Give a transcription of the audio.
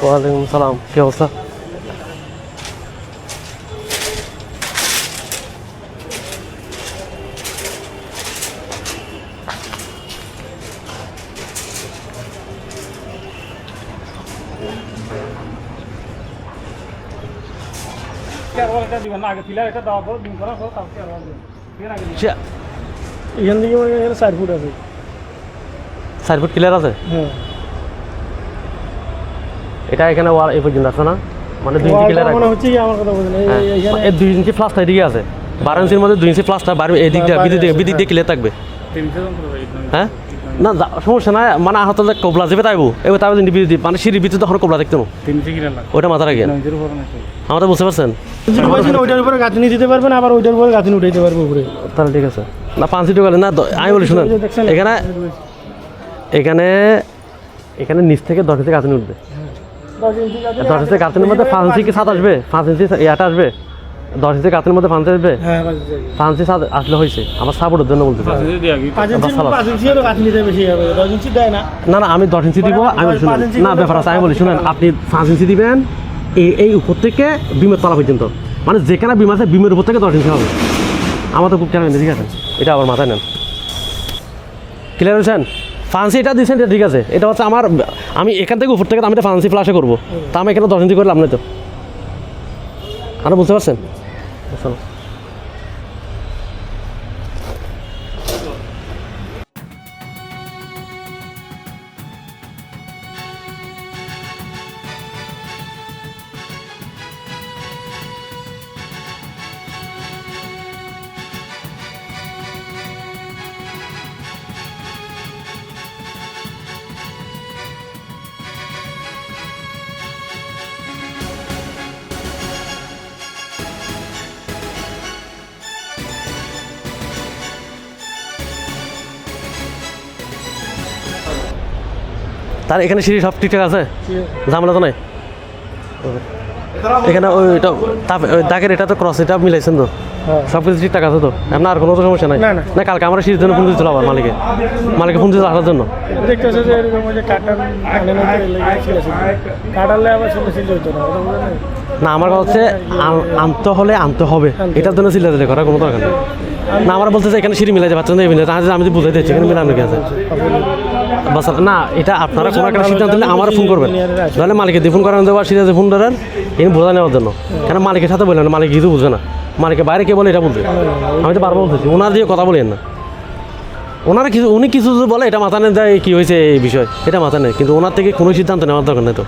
ওয়ালাইকুম সালাম, কি অবস্থা? এখান থেকে 4 ফুট আছে। 4 ফুট ক্লিয়ার আছে? হ্যাঁ, এটা এখানে ওয়াল এই পর্যন্ত আছে না, মানে 2 ইঞ্চি ক্লিয়ার আছে মনে হচ্ছে। আমার কথা বলেন, এইখানে এই 2 ইঞ্চি প্লাসটা এদিকে আছে, 12 ইঞ্চির মধ্যে 2 ইঞ্চি প্লাসটা বাইরে এই দিক দিয়ে বিদিক দিয়ে ক্লিয়ার থাকবে। হ্যাঁ না সমস্যা নাই, মানে আহত যে কোবলা যাবে তাইবো এবার তাই মানে সিঁড়ির ভিতরে তখন কোবলা দেখতে না, ওইটা মাথা রাখেন। আমাদের বুঝতে পারছেন? ওইটার উপরে গাঁথনি দিতে পারবেন, আবার ওইটার উপরে গাঁথনি উঠাইতে পারবো উপরে। তাহলে ঠিক আছে না 5 ফিট গেলে না। আমি বলি শুনেন, এখানে এখানে এখানে নিচ থেকে 10 ইঞ্চি গাঁথনি উঠবে। 10 ইঞ্চি গাঁথনির মধ্যে 5 ইঞ্চি কি ছাদ আসবে? 5 ইঞ্চি ইয়াটা আসবে? 10 ইঞ্চি গাঁথনির মধ্যে 5 ইঞ্চি আসবে? 5 ইঞ্চি ছাদ আসলে হয়েছে আমার সাপোর্টের জন্য বলতে চাই। না না আমি 10 ইঞ্চি দিব। আমি শুনেন না ব্যাপার আছে, আমি বলি শুনেন, আপনি 5 ইঞ্চি দিবেন এই উপর থেকে বিমের তলা পর্যন্ত, মানে যেখানে বিম আছে বিমের উপর থেকে 10 ইঞ্চি হবে। আমার তো খুব খেয়াল নেই, ঠিক আছে? এটা আবার মাথায় নেন। ক্লিয়ার হয়েছেন? ফান্সি এটা দিচ্ছেন, এটা ঠিক আছে। এটা হচ্ছে আমার, আমি এখান থেকে উপর থেকে আমি এটা ফান্সি ফ্লাশে করবো, তা আমি এখানে 10 ইঞ্চি করলাম না তো। আপনারা বুঝতে পারছেন? তার এখানে সিঁড়ি সব ঠিকঠাক আছে, ঝামেলা তো নাই এখানে। ওইটা দাগের এটা তো ক্রস এটা মিলাইছেন তো, সব কিছু ঠিকঠাক আছে তো? আপনার আর কোনো তো সমস্যা নাই না? কালকে আমরা সিঁড়ির জন্য ফোন দিয়েছিল আবার মালিকে ফোন দিয়েছিল আসার জন্য। না আমার কথা হচ্ছে আনতে হলে আনতে হবে, এটার জন্য চিল্লাচিল্লি করার কোনো দরকার নেই। না আমরা বলতে চাই এখানে সিঁড়ি মিলাই পাচ্ছেন না, আমি বুঝাই দিচ্ছি এখানে মিলানো কি আছে না। এটা আপনারা কোনো একটা সিদ্ধান্ত নিলে আমার ফোন করবেন, তাহলে মালিকের দিয়ে ফোন করানো দেবো, সিরিয়াসে ফোন ধরার এখানে বোঝা নেওয়ার জন্য। কেন মালিকের সাথে বললেন, মালিক কিছু বুঝবে না, মালিকের বাইরে কে বলে এটা বলতে। আমি তো বারবার বলতেছি ওনার দিয়ে কথা বলেন না। ওনারা কিছু উনি কিছু বলে এটা মাথা নেই যায় কী হয়েছে এই বিষয়, এটা মাথা নেই, কিন্তু ওনার থেকে কোনো সিদ্ধান্ত নেওয়ার দরকার নেই তো।